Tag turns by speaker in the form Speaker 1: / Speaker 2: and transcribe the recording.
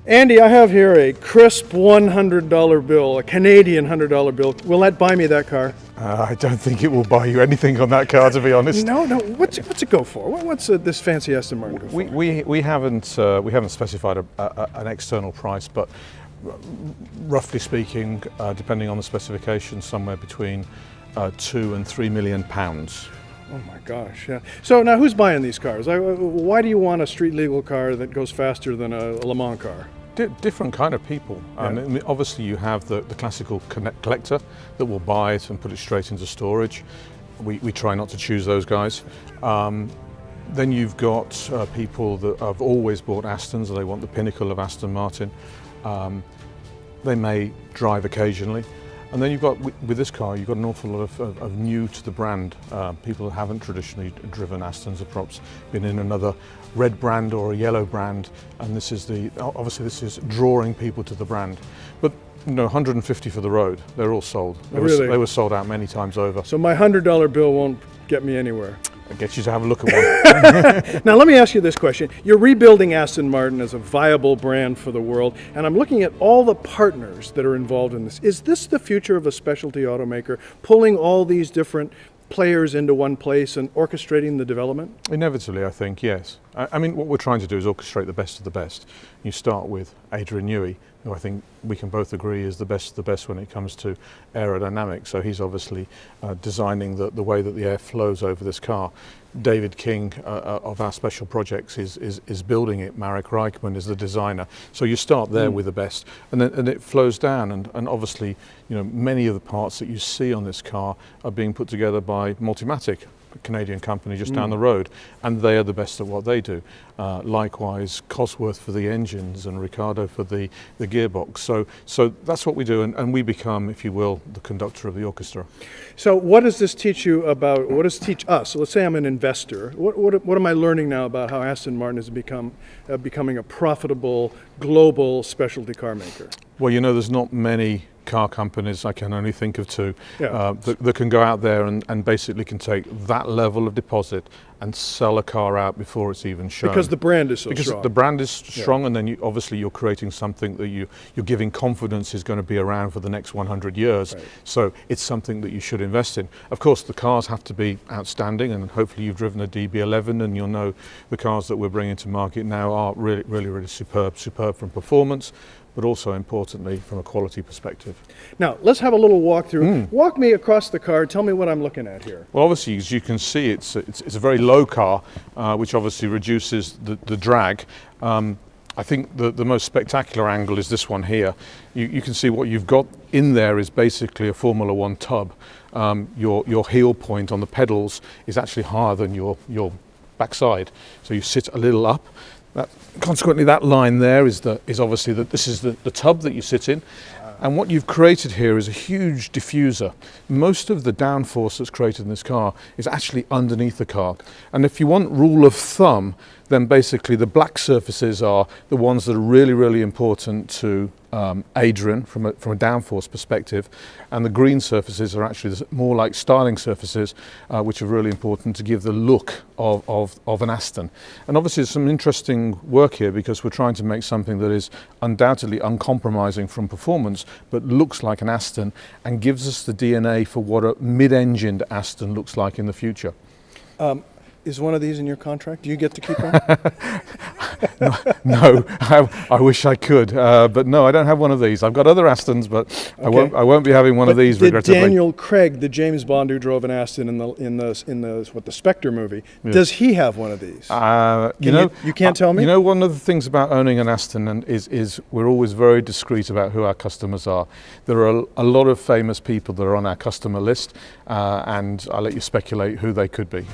Speaker 1: Andy, I have here a crisp $100 bill, a Canadian $100 bill. Will that buy me that car?
Speaker 2: I don't think it will buy you anything on that car, to be honest.
Speaker 1: No. What's it go for? What's this fancy Aston Martin go for?
Speaker 2: We haven't specified an external price, but roughly speaking, depending on the specifications, somewhere between £2 and £3 million.
Speaker 1: Oh my gosh, yeah. So now who's buying these cars? Why do you want a street legal car that goes faster than a Le Mans car?
Speaker 2: Different kind of people.
Speaker 1: Yeah.
Speaker 2: I mean, obviously you have the classical collector that will buy it and put it straight into storage. We try not to choose those guys. Then you've got people that have always bought Astons, they want the pinnacle of Aston Martin. They may drive occasionally. And then you've got, with this car, you've got an awful lot of new to the brand. People who haven't traditionally driven Astons, have perhaps been in another red brand or a yellow brand, and this is obviously this is drawing people to the brand. But 150 for the road, they're all sold. They were sold out many times over.
Speaker 1: So my $100 bill won't get me anywhere.
Speaker 2: It gets you to have a look at one.
Speaker 1: Now let me ask you this question. You're rebuilding Aston Martin as a viable brand for the world, and I'm looking at all the partners that are involved in this. Is this the future of a specialty automaker, pulling all these different players into one place and orchestrating the development?
Speaker 2: Inevitably, I think, yes. I mean, what we're trying to do is orchestrate the best of the best. You start with Adrian Newey, who I think we can both agree is the best of the best when it comes to aerodynamics. So he's obviously designing the way that the air flows over this car. David King of our special projects is building it. Marek Reichman is the designer. So you start there with the best, and it flows down. And obviously, many of the parts that you see on this car are being put together by Multimatic, a Canadian company just down the road, and they are the best at what they do. Likewise, Cosworth for the engines and Ricardo for the gearbox. So that's what we do, and we become, if you will, the conductor of the orchestra.
Speaker 1: So what does this teach you about, what does it teach us? So let's say I'm an investor. What am I learning now about how Aston Martin is becoming a profitable global specialty car maker?
Speaker 2: Well, there's not many car companies, I can only think of two,
Speaker 1: Yeah.
Speaker 2: that can go out there and basically can take that level of deposit and sell a car out before it's even shown.
Speaker 1: Because the brand is so
Speaker 2: because
Speaker 1: strong.
Speaker 2: the brand is strong, and then you're creating something that you're giving confidence is going to be around for the next 100 years.
Speaker 1: Right.
Speaker 2: So it's something that you should invest in. Of course, the cars have to be outstanding, and hopefully you've driven a DB11 and you'll know the cars that we're bringing to market now are really superb from performance, but also importantly from a quality perspective.
Speaker 1: Now, let's have a little walkthrough. Walk me across the car, tell me what I'm looking at here.
Speaker 2: Well, obviously, as you can see, it's a very low car, which obviously reduces the drag. I think the most spectacular angle is this one here. You can see what you've got in there is basically a Formula One tub. Your heel point on the pedals is actually higher than your backside, so you sit a little up. Consequently, that line there is obviously this is the tub that you sit in, and what you've created here is a huge diffuser. Most of the downforce that's created in this car is actually underneath the car, and if you want rule of thumb, then basically the black surfaces are the ones that are really important to Adrian from a downforce perspective, and the green surfaces are actually more like styling surfaces, which are really important to give the look of an Aston. And obviously there's some interesting work here because we're trying to make something that is undoubtedly uncompromising from performance, but looks like an Aston and gives us the DNA for what a mid-engined Aston looks like in the future.
Speaker 1: Is one of these in your contract? Do you get to keep one?
Speaker 2: No, I wish I could, but no, I don't have one of these. I've got other Astons, but okay. I won't be having one of these. Regrettably.
Speaker 1: Daniel Craig, the James Bond who drove an Aston in the Spectre movie, yeah. Does he have one of these? You can't tell me.
Speaker 2: One of the things about owning an Aston is we're always very discreet about who our customers are. There are a lot of famous people that are on our customer list, and I'll let you speculate who they could be.